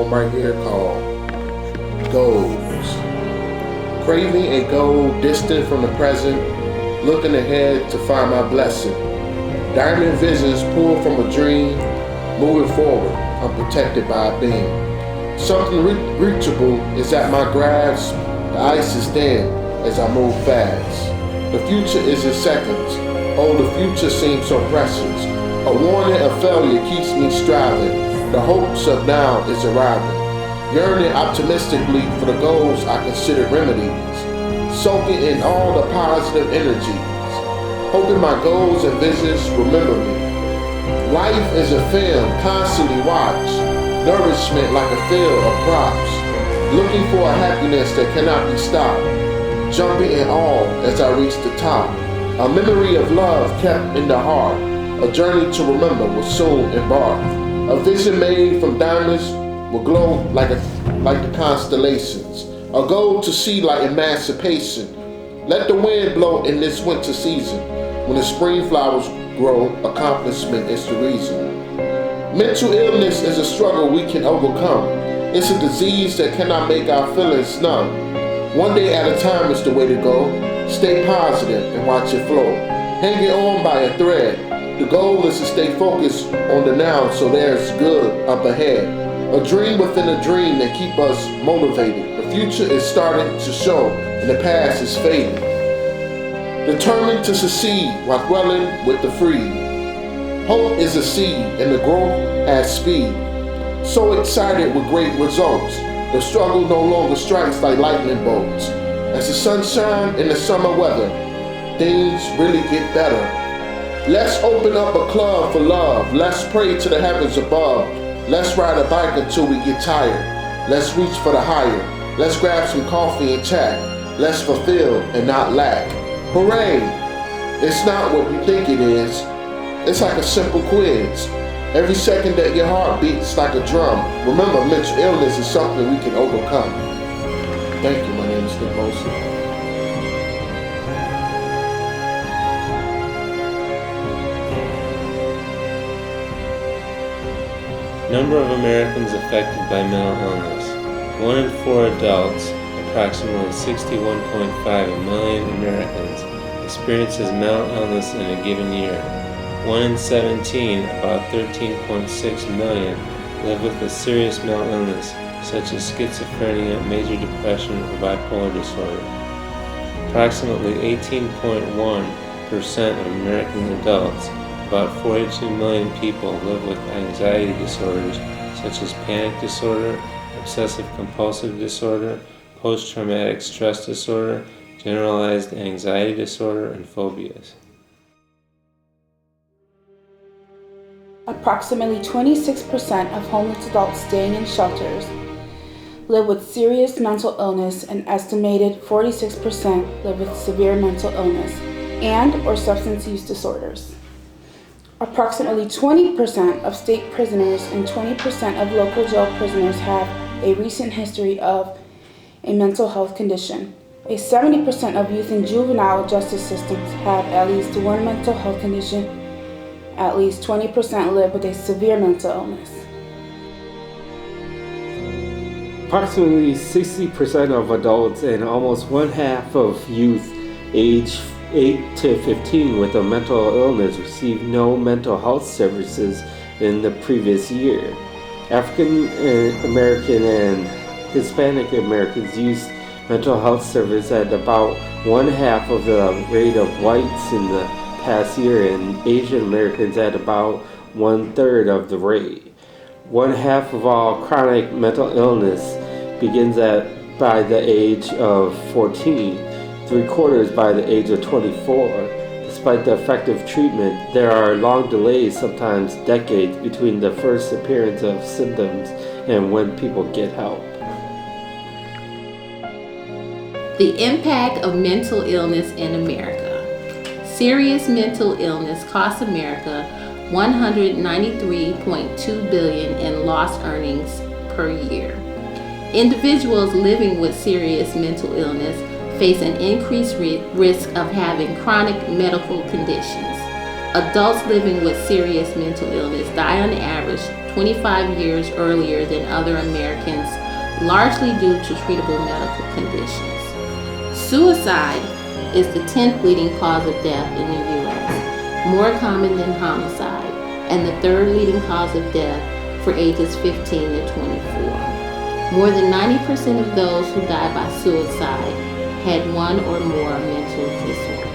poem right here called Goals. Craving a goal distant from the present, looking ahead to find my blessing. Diamond visions pulled from a dream, moving forward, unprotected by a beam. Something reachable is at my grasp, the ice is thin as I move fast. The future is in seconds, oh the future seems so precious. A warning of failure keeps me striving, the hopes of now is arriving. Yearning optimistically for the goals I consider remedies, soaking in all the positive energies, hoping my goals and visions remember me. Life is a film constantly watched, nourishment like a field of crops, looking for a happiness that cannot be stopped, jumping in awe as I reach the top. A memory of love kept in the heart, a journey to remember will soon embark. A vision made from diamonds will glow like the constellations. A goal to see like emancipation. Let the wind blow in this winter season. When the spring flowers grow, accomplishment is the reason. Mental illness is a struggle we can overcome. It's a disease that cannot make our feelings numb. One day at a time is the way to go. Stay positive and watch it flow. Hanging on by a thread. The goal is to stay focused on the now so there's good up ahead. A dream within a dream that keep us motivated. The future is starting to show and the past is fading. Determined to succeed while dwelling with the free. Hope is a seed and the growth has speed. So excited with great results. The struggle no longer strikes like lightning bolts. As the sun shines in the summer weather, things really get better. Let's open up a club for love. Let's pray to the heavens above. Let's ride a bike until we get tired. Let's reach for the higher. Let's grab some coffee and chat. Let's fulfill and not lack. Hooray! It's not what you think it is. It's like a simple quiz. Every second that your heart beats like a drum. Remember, mental illness is something we can overcome. Thank you. My name is Stigma. Number of Americans affected by mental illness. 1 in 4 adults, approximately 61.5 million Americans, experiences mental illness in a given year. 1 in 17, about 13.6 million, live with a serious mental illness, such as schizophrenia, major depression, or bipolar disorder. Approximately 18.1% of American adults, about 42 million people, live with anxiety disorders such as panic disorder, obsessive-compulsive disorder, post-traumatic stress disorder, generalized anxiety disorder, and phobias. Approximately 26% of homeless adults staying in shelters live with serious mental illness, and estimated 46% live with severe mental illness and or substance use disorders. Approximately 20% of state prisoners and 20% of local jail prisoners have a recent history of a mental health condition. 70% of youth in juvenile justice systems have at least one mental health condition. At least 20% live with a severe mental illness. Approximately 60% of adults and almost one half of youth aged 8 to 15 with a mental illness received no mental health services in the previous year. African American and Hispanic Americans used mental health service at about one half of the rate of whites in the past year, and Asian Americans at about 1/3 of the rate. One half of all chronic mental illness begins by the age of 14. 3/4 by the age of 24. Despite the effective treatment, there are long delays, sometimes decades, between the first appearance of symptoms and when people get help. The impact of mental illness in America. Serious mental illness costs America $193.2 billion in lost earnings per year. Individuals living with serious mental illness face an increased risk of having chronic medical conditions. Adults living with serious mental illness die on average 25 years earlier than other Americans, largely due to treatable medical conditions. Suicide is the 10th leading cause of death in the U.S., more common than homicide, and the 3rd leading cause of death for ages 15 to 24. More than 90% of those who die by suicide had one or more mental disorders.